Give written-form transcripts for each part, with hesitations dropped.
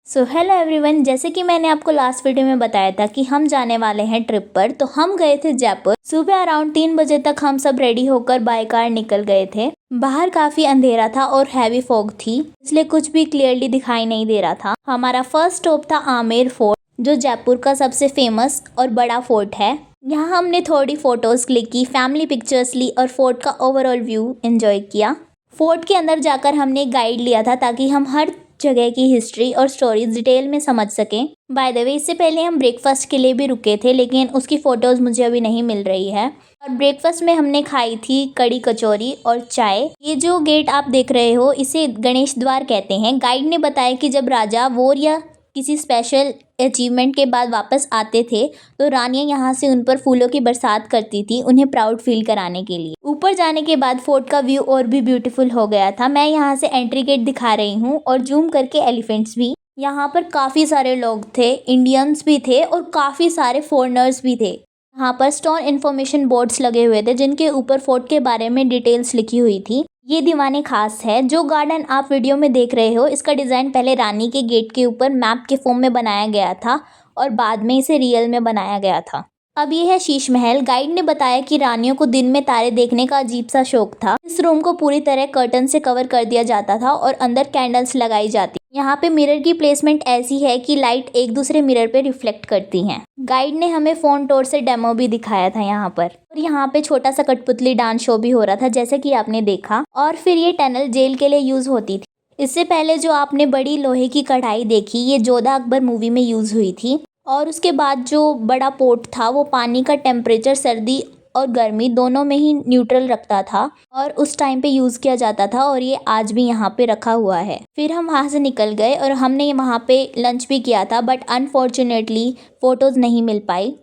So hello everyone, जैसे कि मैंने आपको लास्ट वीडियो में बताया था कि हम जाने वाले हैं ट्रिप पर। तो हम गए थे जयपुर। सुबह अराउंड 3 बजे तक हम सब रेडी होकर बाय कार निकल गए थे। बाहर काफी अंधेरा था और हैवी फॉग थी, इसलिए कुछ भी क्लियरली दिखाई नहीं दे रहा था। हमारा फर्स्ट स्टॉप था आमेर फोर्ट, जो जयपुर का सबसे फेमस और बड़ा फोर्ट है। यहाँ हमने थोड़ी फोटोज क्लिक की, फैमिली पिक्चर्स ली और फोर्ट का ओवरऑल व्यू एंजॉय किया। फोर्ट के अंदर जाकर हमने गाइड लिया था ताकि हम हर जगह की हिस्ट्री और स्टोरीज डिटेल में समझ सकें। बाय द वे, इससे पहले हम ब्रेकफास्ट के लिए भी रुके थे, लेकिन उसकी फ़ोटोज़ मुझे अभी नहीं मिल रही है। और ब्रेकफास्ट में हमने खाई थी कड़ी कचौरी और चाय। ये जो गेट आप देख रहे हो, इसे गणेश द्वार कहते हैं। गाइड ने बताया कि जब राजा वोर या किसी स्पेशल अचीवमेंट के बाद वापस आते थे तो रानियां यहाँ से उन पर फूलों की बरसात करती थी, उन्हें प्राउड फील कराने के लिए। ऊपर जाने के बाद फोर्ट का व्यू और भी ब्यूटीफुल हो गया था। मैं यहाँ से एंट्री गेट दिखा रही हूँ और जूम करके एलिफेंट्स भी। यहाँ पर काफ़ी सारे लोग थे, इंडियंस भी थे और काफ़ी सारे फॉरेनर्स भी थे। यहाँ पर स्टोन इन्फॉर्मेशन बोर्ड्स लगे हुए थे जिनके ऊपर फोर्ट के बारे में डिटेल्स लिखी हुई थी। ये दीवानी खास है। जो गार्डन आप वीडियो में देख रहे हो, इसका डिज़ाइन पहले रानी के गेट के ऊपर मैप के फॉर्म में बनाया गया था और बाद में इसे रियल में बनाया गया था। अब ये है शीश महल। गाइड ने बताया कि रानियों को दिन में तारे देखने का अजीब सा शौक था। इस रूम को पूरी तरह कर्टन से कवर कर दिया जाता था और अंदर कैंडल्स लगाई जाती। यहाँ पे मिरर की प्लेसमेंट ऐसी है कि लाइट एक दूसरे मिरर पे रिफ्लेक्ट करती हैं। गाइड ने हमें फोन टोर से डेमो भी दिखाया था यहाँ पर। और यहाँ पे छोटा सा कठपुतली डांस शो भी हो रहा था, जैसे कि आपने देखा। और फिर ये टनल जेल के लिए यूज होती थी। इससे पहले जो आपने बड़ी लोहे की कढ़ाई देखी, ये जोधा अकबर मूवी में यूज हुई थी। और उसके बाद जो बड़ा पोर्ट था, वो पानी का टेम्परेचर सर्दी और गर्मी दोनों में ही न्यूट्रल रखता था और उस टाइम पे यूज़ किया जाता था, और ये आज भी यहाँ पे रखा हुआ है। फिर हम वहाँ से निकल गए और हमने वहाँ पे लंच भी किया था, बट अनफॉर्चुनेटली फ़ोटोज़ नहीं मिल पाई।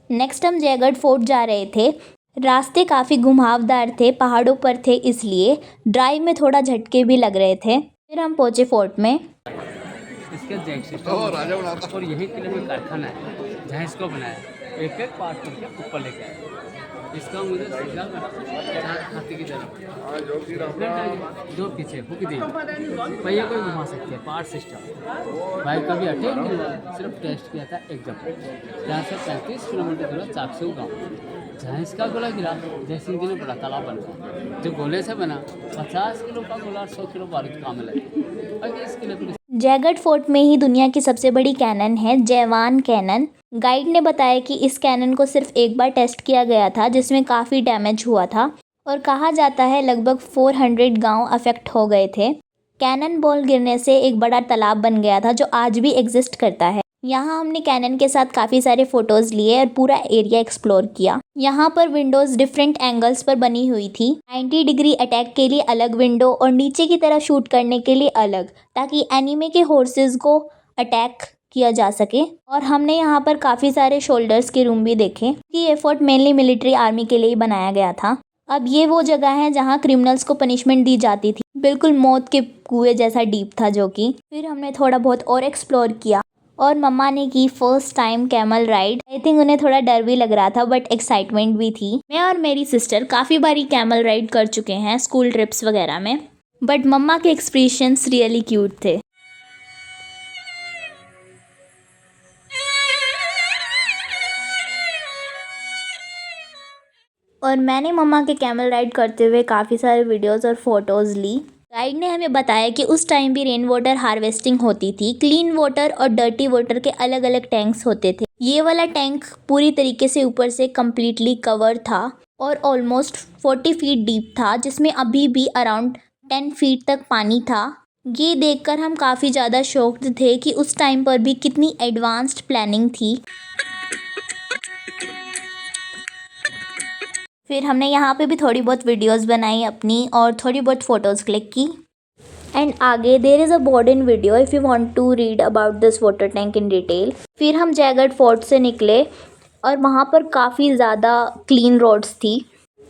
नेक्स्ट हम जयगढ़ फोर्ट जा रहे थे। रास्ते काफ़ी घुमावदार थे, पहाड़ों पर थे, इसलिए ड्राइव में थोड़ा झटके भी लग रहे थे। फिर हम पहुँचे फोर्ट में। इसके जेट सिस्टम और यही के लिए कारखाना है जहाँ इसको बनाया, एक एक पार्ट करके ऊपर लेके आया। इसका मुझे सीधा हाथी की तरफ जो पीछे हुक दी पहिए को घुमा सकते हैं, पार्ट सिस्टम। भाई कभी अटैक नहीं हुआ, सिर्फ टेस्ट किया था एकदम। यहाँ से 35 किलोमीटर दूर चाकसू गाँव, जहाँ इसका गोला गिरा जय सिंह जी ने बड़ा तालाब बन गया। जो गोले से बना 50 किलो का गोला 100 किलो बारूद काम में लगे। और इस किले जयगढ़ फोर्ट में ही दुनिया की सबसे बड़ी कैनन है, जयवान कैनन। गाइड ने बताया कि इस कैनन को सिर्फ एक बार टेस्ट किया गया था, जिसमें काफ़ी डैमेज हुआ था और कहा जाता है लगभग 400 गांव अफेक्ट हो गए थे। कैनन बॉल गिरने से एक बड़ा तालाब बन गया था, जो आज भी एग्जिस्ट करता है। यहाँ हमने कैनन के साथ काफ़ी सारे फ़ोटोज़ लिए और पूरा एरिया एक्सप्लोर किया। यहाँ पर विंडोज़ डिफरेंट एंगल्स पर बनी हुई थी। 90 डिग्री अटैक के लिए अलग विंडो और नीचे की तरह शूट करने के लिए अलग, ताकि एनिमे के हॉर्सेस को अटैक किया जा सके। और हमने यहाँ पर काफ़ी सारे शोल्डर्स के रूम भी देखे कि ये फोर्ट मेनली मिलिट्री आर्मी के लिए ही बनाया गया था। अब ये वो जगह है जहाँ क्रिमिनल्स को पनिशमेंट दी जाती थी। बिल्कुल मौत के कुएं जैसा डीप था जो कि। फिर हमने थोड़ा बहुत और एक्सप्लोर किया और मम्मा ने की first time camel ride. I think उन्हें थोड़ा डर भी लग रहा था, बट एक्साइटमेंट भी थी। मैं और मेरी सिस्टर काफ़ी बारी कैमल राइड कर चुके हैं स्कूल ट्रिप्स वगैरह में, बट मम्मा के एक्सप्रेशंस रियली क्यूट थे। और मैंने मम्मा के कैमल राइड करते हुए काफ़ी सारे वीडियोस और फोटोज़ ली। गाइड ने हमें बताया कि उस टाइम भी रेन वाटर हार्वेस्टिंग होती थी। क्लीन वाटर और डर्टी वाटर के अलग अलग टैंक्स होते थे। ये वाला टैंक पूरी तरीके से ऊपर से कम्प्लीटली कवर था और ऑलमोस्ट 40 फीट डीप था, जिसमें अभी भी अराउंड 10 फीट तक पानी था। ये देखकर हम काफ़ी ज़्यादा शॉक्ड थे कि उस टाइम पर भी कितनी एडवांस्ड प्लानिंग थी। फिर हमने यहाँ पे भी थोड़ी बहुत वीडियोस बनाई अपनी और थोड़ी बहुत फ़ोटोज़ क्लिक की। एंड आगे there is a board in video if you want to read about this water tank in detail. फिर हम जयगढ़ फोर्ट से निकले और वहाँ पर काफ़ी ज़्यादा क्लीन रोड्स थी।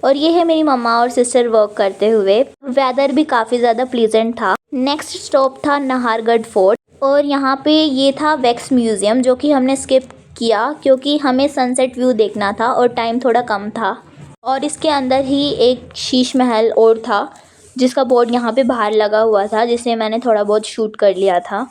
और ये है मेरी मम्मा और सिस्टर वर्क करते हुए। वेदर भी काफ़ी ज़्यादा प्लीजेंट था। नेक्स्ट स्टॉप था नाहरगढ़ फोर्ट और यहाँ पे ये था वैक्स म्यूज़ियम, जो कि हमने स्किप किया क्योंकि हमें सनसेट व्यू देखना था और टाइम थोड़ा कम था। और इसके अंदर ही एक शीश महल और था, जिसका बोर्ड यहाँ पे बाहर लगा हुआ था, जिसे मैंने थोड़ा बहुत शूट कर लिया था।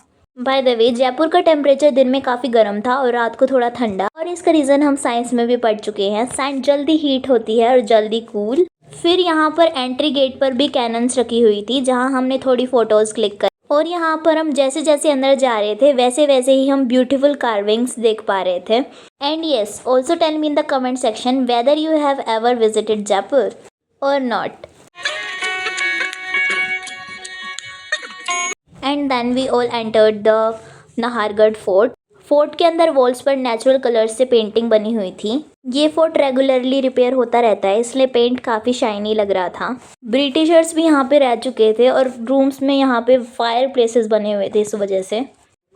बाय द वे जयपुर का टेम्परेचर दिन में काफ़ी गर्म था और रात को थोड़ा ठंडा, और इसका रीज़न हम साइंस में भी पढ़ चुके हैं। सैंड जल्दी हीट होती है और जल्दी कूल। फिर यहाँ पर एंट्री गेट पर भी कैनन्स रखी हुई थी जहाँ हमने थोड़ी फ़ोटोज़ क्लिक कर, और यहाँ पर हम जैसे जैसे अंदर जा रहे थे वैसे वैसे ही हम ब्यूटीफुल कार्विंग्स देख पा रहे थे। And yes, also tell me in the comment section whether you have ever visited Jaipur और not. And then we all entered the Nahargarh fort. Fort के अंदर वॉल्स पर नेचुरल कलर्स से पेंटिंग बनी हुई थी। ये फोर्ट रेगुलरली रिपेयर होता रहता है, इसलिए पेंट काफ़ी शाइनी लग रहा था। ब्रिटिशर्स भी यहाँ पे रह चुके थे और रूम्स में यहाँ पे फायर प्लेसेस बने हुए थे इस वजह से।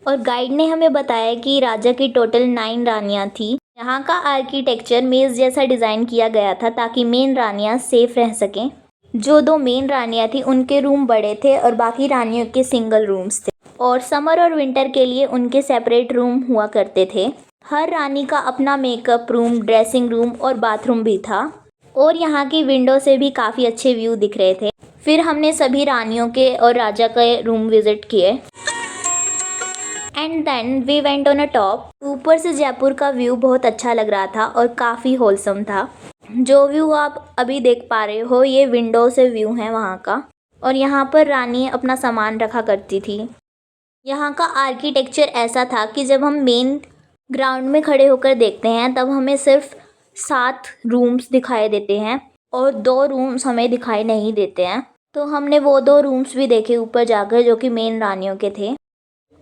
और गाइड ने हमें बताया कि राजा की टोटल 9 रानियाँ थी। यहाँ का आर्किटेक्चर मेज़ जैसा डिज़ाइन किया गया था ताकि मेन रानियाँ सेफ रह सकें। जो 2 मेन रानियाँ थी उनके रूम बड़े थे और बाकी रानियों के सिंगल रूम्स थे, और समर और विंटर के लिए उनके सेपरेट रूम हुआ करते थे। हर रानी का अपना मेकअप रूम, ड्रेसिंग रूम और बाथरूम भी था, और यहाँ की विंडो से भी काफ़ी अच्छे व्यू दिख रहे थे। फिर हमने सभी रानियों के और राजा के रूम विज़िट किए। And then we went on a top. ऊपर से जयपुर का व्यू बहुत अच्छा लग रहा था और काफ़ी होलसम था। जो व्यू आप अभी देख पा रहे हो ये विंडो से व्यू है वहाँ का, और यहाँ पर रानी अपना सामान रखा करती थी। यहाँ का आर्किटेक्चर ऐसा था कि जब हम मेन ग्राउंड में खड़े होकर देखते हैं तब हमें सिर्फ 7 रूम्स दिखाई देते हैं और 2 रूम्स हमें दिखाई नहीं देते हैं। तो हमने वो 2 रूम्स भी देखे ऊपर जाकर जो कि मेन रानियों के थे,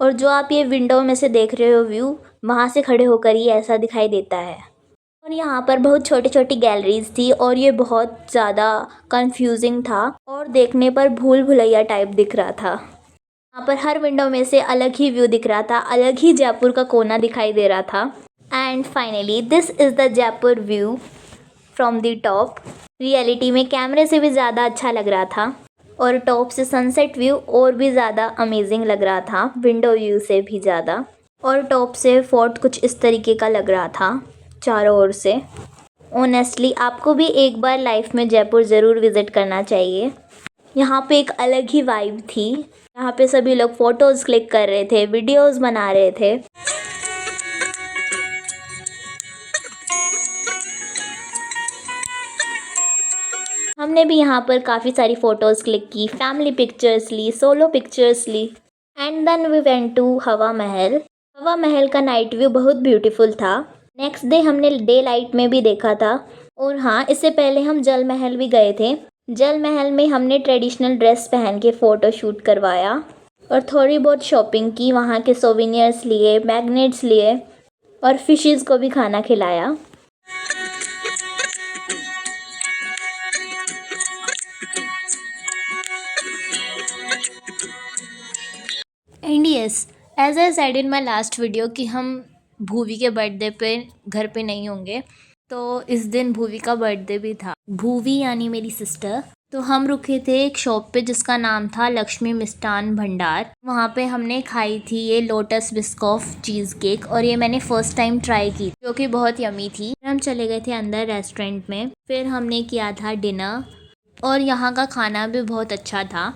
और जो आप ये विंडो में से देख रहे हो व्यू, वहाँ से खड़े होकर ही ऐसा दिखाई देता है। और यहाँ पर बहुत छोटी छोटी गैलरीज थी और ये बहुत ज़्यादा कंफ्यूजिंग था और देखने पर भूल भुलैया टाइप दिख रहा था। यहाँ पर हर विंडो में से अलग ही व्यू दिख रहा था, अलग ही जयपुर का कोना दिखाई दे रहा था। And finally this is the Jaipur view from the top. Reality में कैमरे से भी ज़्यादा अच्छा लग रहा था, और टॉप से सनसेट व्यू और भी ज़्यादा अमेजिंग लग रहा था, विंडो व्यू से भी ज़्यादा। और टॉप से फोर्ट कुछ इस तरीके का लग रहा था चारों ओर से। ऑनेस्टली आपको भी एक बार लाइफ में जयपुर ज़रूर विज़िट करना चाहिए। यहाँ पे एक अलग ही वाइब थी। यहाँ पे सभी लोग फ़ोटोज़ क्लिक कर रहे थे, वीडियोज़ बना रहे थे। हमने भी यहाँ पर काफ़ी सारी फ़ोटोज़ क्लिक की, फैमिली पिक्चर्स ली, सोलो पिक्चर्स ली। And then we went to Hawa Mahal. Hawa Mahal का नाइट व्यू बहुत ब्यूटीफुल था। नेक्स्ट डे हमने डे लाइट में भी देखा था। और हाँ, इससे पहले हम जल महल भी गए थे। जल महल में हमने ट्रेडिशनल ड्रेस पहन के फ़ोटो शूट करवाया और थोड़ी बहुत शॉपिंग की, वहाँ के सोवेनियर्स लिए, मैग्नेट्स लिए, और फिशेस को भी खाना खिलाया। And yes, as I said in my last video कि हम भूवी के बर्थडे पे घर पे नहीं होंगे, तो इस दिन भूवी का बर्थडे भी था। भूवी यानी मेरी सिस्टर। तो हम रुके थे एक शॉप पे जिसका नाम था लक्ष्मी मिष्ठान भंडार। वहाँ पे हमने खाई थी ये लोटस बिस्कॉफ चीज़ केक, और ये मैंने फ़र्स्ट टाइम ट्राई की जो कि बहुत यमी थी। हम चले गए थे अंदर रेस्टोरेंट में, फिर हमने किया था डिनर, और यहाँ का खाना भी बहुत अच्छा था।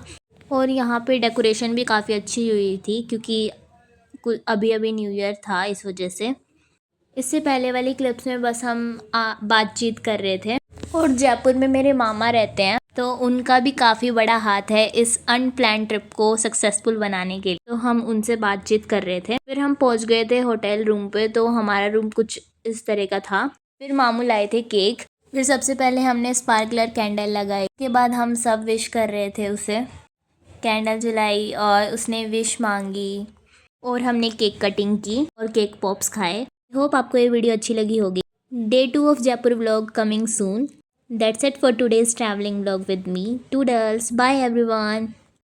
और यहाँ पे डेकोरेशन भी काफ़ी अच्छी हुई थी क्योंकि अभी अभी न्यू ईयर था, इस वजह से। इससे पहले वाली क्लिप्स में बस हम बातचीत कर रहे थे। और जयपुर में मेरे मामा रहते हैं, तो उनका भी काफ़ी बड़ा हाथ है इस अनप्लान ट्रिप को सक्सेसफुल बनाने के लिए। तो हम उनसे बातचीत कर रहे थे। फिर हम पहुंच गए थे होटल रूम पे, तो हमारा रूम कुछ इस तरह का था। फिर मामू लाए थे केक। फिर सबसे पहले हमने स्पार्कलर कैंडल लगाई। उसके बाद हम सब विश कर रहे थे उसे। कैंडल जलाई और उसने विश मांगी, और हमने केक कटिंग की और केक पॉप्स खाए। होप आपको ये वीडियो अच्छी लगी होगी। Day 2 of Jaipur vlog coming soon. That's it for today's traveling vlog with me, Toodles. Bye everyone.